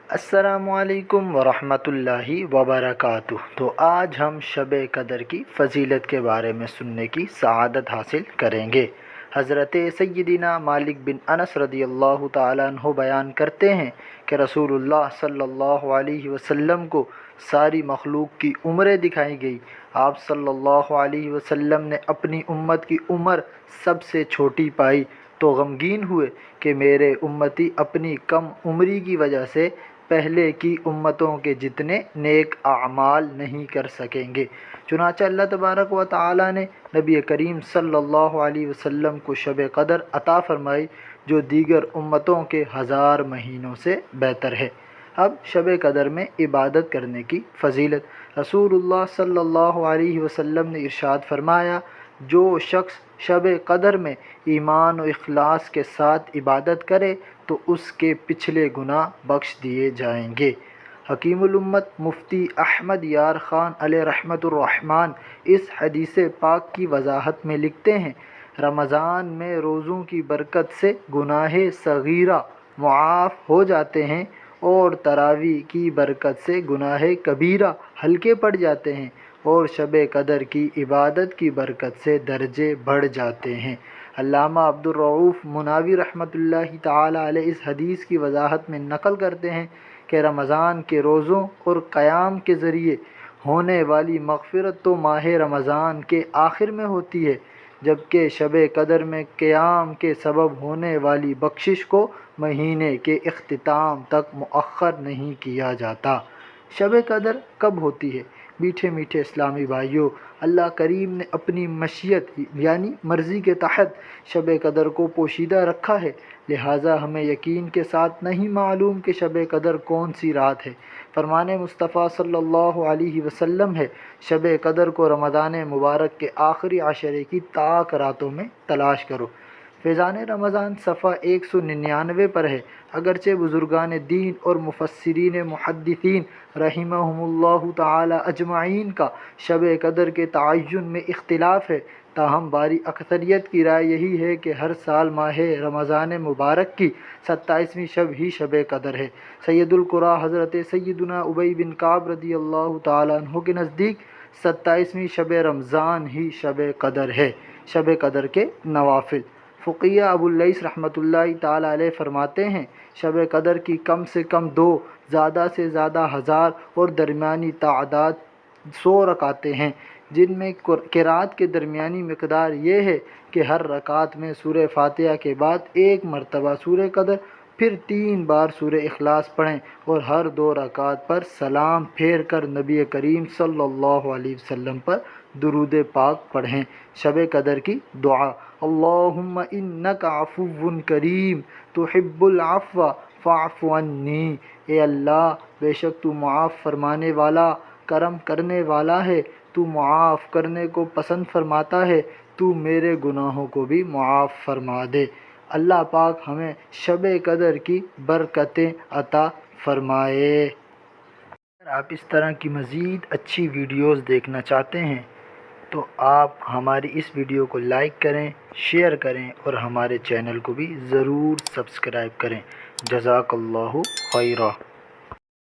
अस्सलामुअलैकुम वरहमतुल्लाहि वबरकातुह। तो आज हम शब कदर की फ़जीलत के बारे में सुनने की सआदत हासिल करेंगे। हज़रत सय्यदिना मालिक बिन अनस रदियल्लाहु ताला अन्हु बयान करते हैं कि रसूलुल्लाह सल्लल्लाहु अलैहि वसल्लम को सारी मखलूक की उम्रें दिखाई गई। आप सल्लल्लाहु अलैहि वसल्लम ने अपनी उम्मत की उम्र सबसे छोटी पाई तो गमगीन हुए कि मेरे उम्मती अपनी कम उम्री की वजह से पहले की उम्मतों के जितने नेक आमाल नहीं कर सकेंगे। चुनांचे अल्लाह तबारक व तआला ने नबी करीम सल्लल्लाहु अलैहि वसल्लम को शब कदर अता फरमाई जो दीगर उम्मतों के हज़ार महीनों से बेहतर है। अब शब कदर में इबादत करने की फ़जीलत। रसूलुल्लाह सल्लल्लाहु अलैहि वसल्लम ने इरशाद फरमाया, जो शख्स शब कदर में ईमान और इखलास के साथ इबादत करे तो उसके पिछले गुनाह बख्श दिए जाएंगे। हकीमुल उम्मत मुफ्ती अहमद यार ख़ान अलैहि रहमतुर रहमान इस हदीस पाक की वजाहत में लिखते हैं, रमज़ान में रोज़ों की बरकत से गुनाह सगीरा मुआफ़ हो जाते हैं और तरावी की बरकत से गुनाह कबीरा हल्के पड़ जाते हैं और शब कदर की इबादत की बरकत से दर्जे बढ़ जाते हैं। अल्लामा अब्दुर रऊफ़ मुनावी रहमतुल्लाहि ताला अलैह इस हदीस की वजाहत में नकल करते हैं कि रमज़ान के रोज़ों और क़याम के ज़रिए होने वाली मग़फ़िरत तो माह रमज़ान के आखिर में होती है, जबकि शब कदर में क़याम के सबब होने वाली बख्शिश को महीने के इख्तिताम तक मुअख्खर नहीं किया जाता। शब कदर कब होती है? मीठे मीठे इस्लामी भाइयों, अल्लाह करीम ने अपनी मशीयत यानी मर्ज़ी के तहत शब कदर को पोशीदा रखा है, लिहाजा हमें यकीन के साथ नहीं मालूम कि शब कदर कौन सी रात है। फरमाने मुस्तफ़ा सल्लल्लाहु अलैहि वसल्लम है, शब कदर को रमज़ान मुबारक के आखिरी आशरे की ताक रातों में तलाश करो। फ़ैज़ान रमज़ान सफ़ा 199 पर है। अगरचे बुज़ुर्गान दीन और मुफ़स्सिरीन मुहद्दिसीन रहिमहुमुल्लाहु ताला अजमाइन का शब कदर के तअय्युन में इख्तिलाफ़ है, ताहम बारी अक्सरियत की राय यही है कि हर साल माह रमज़ान मुबारक की 27वीं शब ही शब कदर है। सैयदुल कुरा हज़रत सैयदुना उबई बिन काब रदियल्लाहु ताला अन्हु के नज़दीक 27वीं शब रमज़ान ही शब कदर है। शब कदर के नवाफिल। फ़ुक़िया अबुल लैस रहमतुल्लाहि ताला अलैह फरमाते हैं, शब कदर की कम से कम 2, ज़्यादा से ज़्यादा 1000 और दरमियानी तादाद 100 रकातें हैं, जिनमें क़िरात के दरमियानी मिक़दार ये है कि हर रकात में सूरह फ़ातिहा के बाद एक मरतबा सूरह कदर, फिर 3 बार सूरह इखलास पढ़ें और हर 2 रकात पर सलाम फेर कर नबी करीम सल्लल्लाहु अलैहि वसल्लम पर दुरूद पाक पढ़ें। शब कदर की दुआ, अल्लाहुम्मा इन्नका अफ़ुव्वुन करीम तुहिब्बुल अफ़्व फ़अफ़ु अन्नी। ए अल्लाह, बेशक तू मुआफ़ फरमाने वाला, करम करने वाला है, तू मुआफ़ करने को पसंद फरमाता है, तू मेरे गुनाहों को भी मुआफ़ फरमा दे। अल्लाह पाक हमें शब कदर की बरकतें अता फ़रमाए। अगर आप इस तरह की मज़ीद अच्छी वीडियोज़ देखना चाहते हैं तो आप हमारी इस वीडियो को लाइक करें, शेयर करें और हमारे चैनल को भी ज़रूर सब्सक्राइब करें। जज़ाकल्लाहु खैरा।